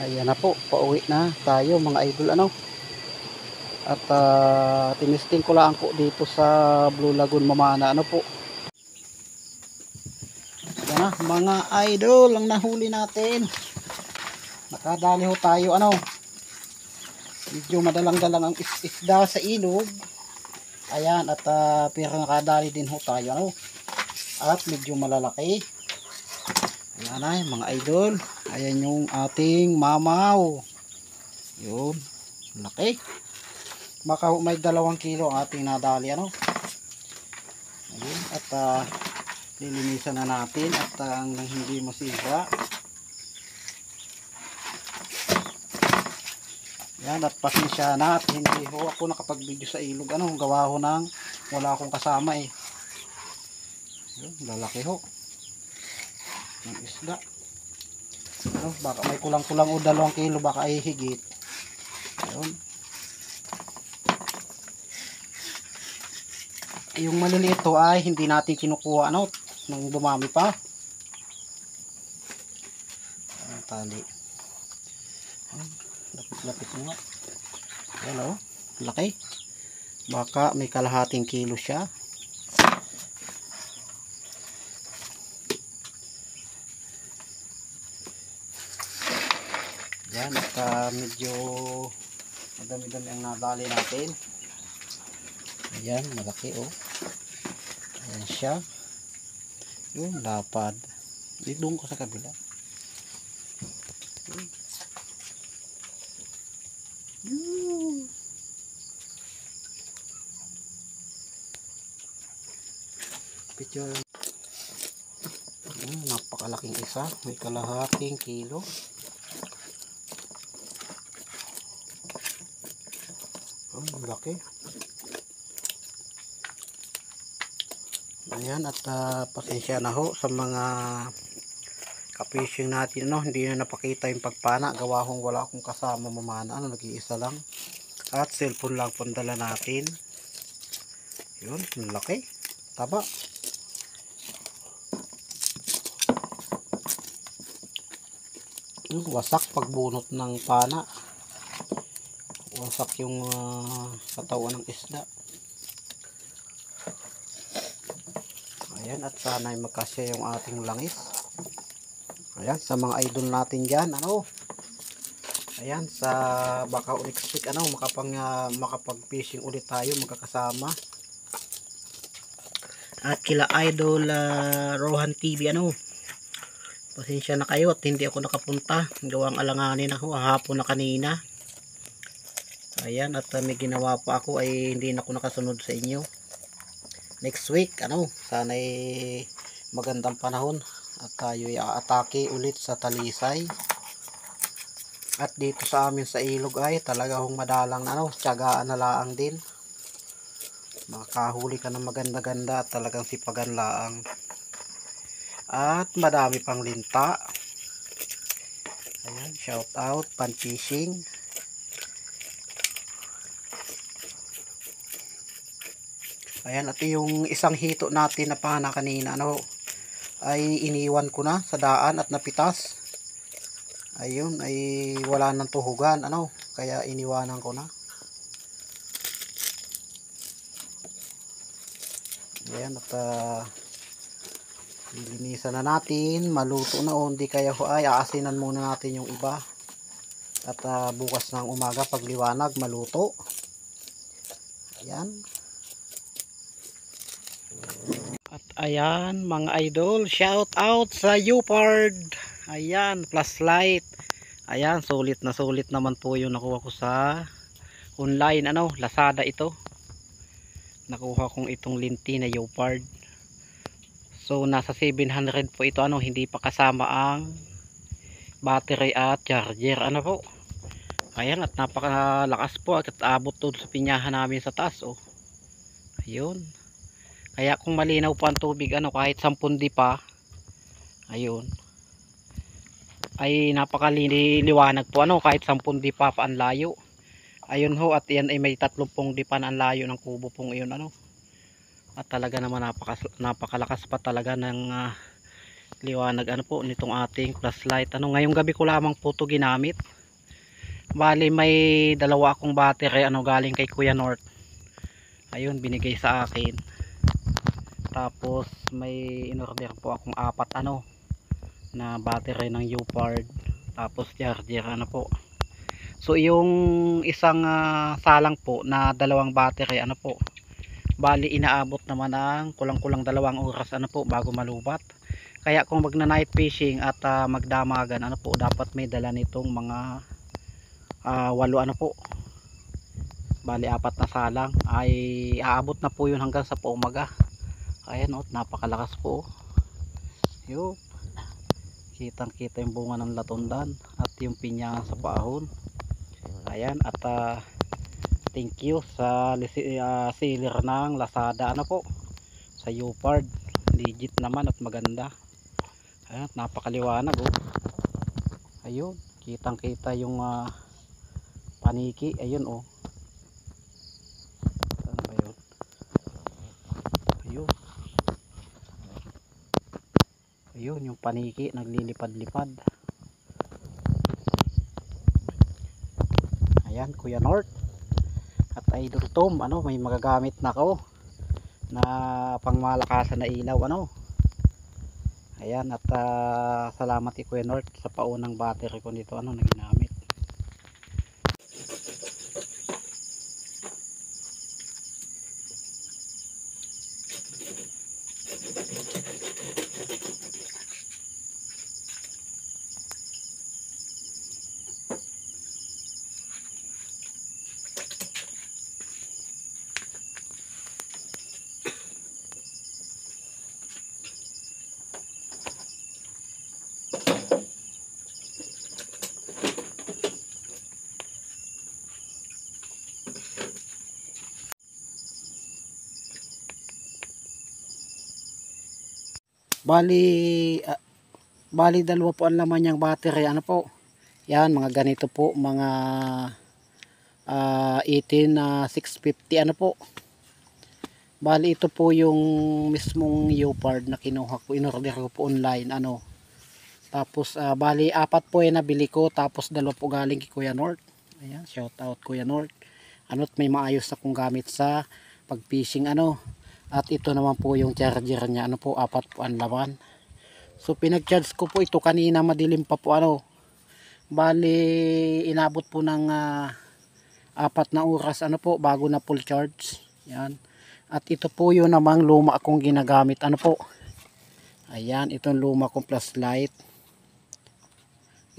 Ayan na po, pauwi na tayo mga idol At tinisting ko lang po dito sa Blue Lagoon Mamana po. Ayan na mga idol, ang nahuli natin. Nakadali ho tayo medyo madalang-dalang ang isda sa ilog. Ayan at pero nakadali din ho tayo at medyo malalaki. Ayan na mga idol. Ayan yung ating mamaw. Yun, laki. Baka may 2 kilo ang ating nadali Ayun, at lilinisan na natin at nang hindi masira. Yan, at pasensya na at hindi ho ako nakapag-video sa ilog gawa ho ng wala akong kasama Yun, lalaki ho ng isda. Baka may kulang-kulang o 2 kilo, baka ay higit. Ayun. Yung maliliit to ay hindi natin kinukuha nang dumami pa. Ang tali. Lapit-lapit nga. Ayan laki. Baka may kalahating kilo siya. Yan, at medyo madami-dami ang nadali natin. Ayan, malaki Ayan siya. Yun, lapad. Doon ko sa kabila. Yun. Picture. Napakalaking isa. May kalahating kilo. Laki. Ayan, at pasensya na ho sa mga kapishing natin hindi na napakita yung pagpana gawa hong wala akong kasama mamana nag-iisa lang at cellphone lang po dala natin. Yun, laki, taba. Wasak pagbunot ng pana, wasak yung katawan ng isda. Ayan, at sana ay magkasya yung ating langis. Ayan, sa mga idol natin dyan ayan, sa baka next week makapag fishing ulit tayo magkakasama. At kila idol Rohan TV pasensya na kayo at hindi ako nakapunta, gawang alanganin hapon na kanina. Ayan, at may ginawa pa ako ay hindi na ako nakasunod sa inyo. Next week sana ay magandang panahon at tayo ay aatake ulit sa Talisay. At dito sa amin sa ilog ay talaga hong madalang tiyagaan na laang din. Makahuli ka ng maganda-ganda at talagang sipagan laang. At madami pang linta. Ayan, shout out pan fishing. Ayan, at yung isang hito natin na pana kanina ay iniwan ko na sa daan at napitas. Ayun, ay wala nang tuhugan kaya iniwanan ko na. Ayan, at lilinisan na natin, maluto na hindi kaya ay aasinan muna natin yung iba. At bukas ng umaga pagliwanag maluto. Ayan. At ayan mga idol, shout out sa Upard. Ayan, flashlight. Ayan, sulit naman po yung nakuha ko sa online Lazada ito. Nakuha kong itong linti na Upard. So nasa 700 po ito hindi pa kasama ang battery at charger po. Ayan, at napakalakas po at abot doon sa pinyahan namin sa taas Ayun. Kaya kung malinaw po ang tubig kahit 10 di pa, ayun, ay napakaliliwanag po kahit 10 di pa ang layo. Ayun at yan ay may 30 di pa ang layo ng kubo pong iyon At talaga naman napakalakas pa talaga ng liwanag ano po nitong ating flashlight. Ano, ngayong gabi ko lamang po ito ginamit. Bali may dalawa akong battery ano galing kay Kuya North. Ayun, binigay sa akin. Tapos may in-order po akong apat ano na battery ng UPARD. Tapos charger ano po. So yung isang salang po na dalawang battery ano po. Bali inaabot naman ng kulang-kulang 2 oras ano po bago malubat. Kaya kung magna night fishing at magdamagan ano po, dapat may dala nitong mga 8 ano po. Bali 4 na salang ay aabot na po yun hanggang sa paumaga. Ayan o, napakalakas po. Yun, kitang kita yung bunga ng latundan at yung pinya sa paahon. Ayan, at thank you sa sealer ng Lazada ano po, sa UPARD. Legit naman at maganda. Ayan, napakaliwanag oh. Ayun, kitang kita yung paniki. Ayun oh. Ano ba yun? Ayun. Ayun yung paniki naglilipad-lipad. Ayan, Kuya North at Idol Tom, ano, may magagamit na ako na pangmalakasan na ilaw ano. Ayan, at salamat kay Kuya North sa paunang battery ko nito ano na ginamit. Bali dalawa po ang laman niyang battery ano po. Yan, mga ganito po, mga 18 na 650 ano po. Bali ito po yung mismong UPARD na kinuha ko, in-order ko po online ano. Tapos bali 4 po yung nabili ko, tapos 2 po galing kay Kuya North. Ayan, shout out Kuya North. Ano't may maayos akong gamit sa pag fishing ano. At ito naman po yung charger niya ano po, 4 po ang laman. So pinag-charge ko po ito kanina, madilim pa po ano. Bali inabot po ng 4 na oras ano po bago na full charge. Yan. At ito po yung namang luma akong ginagamit ano po. Ayan, itong luma kong flashlight.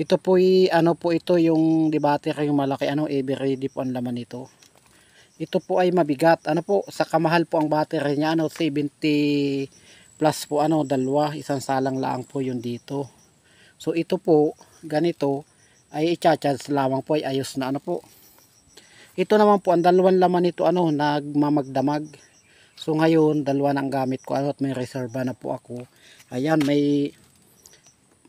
Ito po ano po ito yung di battery yung malaki ano, everready po ang laman nito. Ito po ay mabigat ano po, sa kamahal po ang battery niya ano, 70 plus po ano, dalawa, isang salang lang po yun dito. So ito po ganito ay i-charge lamang po ay ayos na ano po. Ito naman po ang dalawang laman nito ano, nagmamagdamag. So ngayon, 2 na ang gamit ko ano, at may reserva na po ako. Ayan, may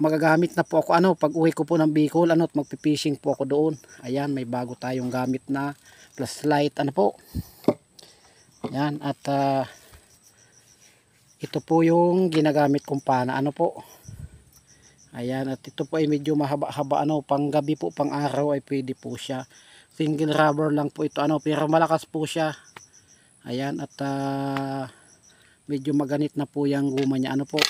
magagamit na po ako ano, pag uwi ko po ng Bicol ano, at magpipishing po ako doon. Ayan, may bago tayong gamit na flashlight ano po. Ayan, at ito po yung ginagamit kong pana ano po. Ayan, at ito po ay medyo mahaba-haba ano, pang gabi po, pang araw ay pwede po siya. Single rubber lang po ito ano, pero malakas po siya. Ayan, at medyo maganit na po yung guma niya ano po.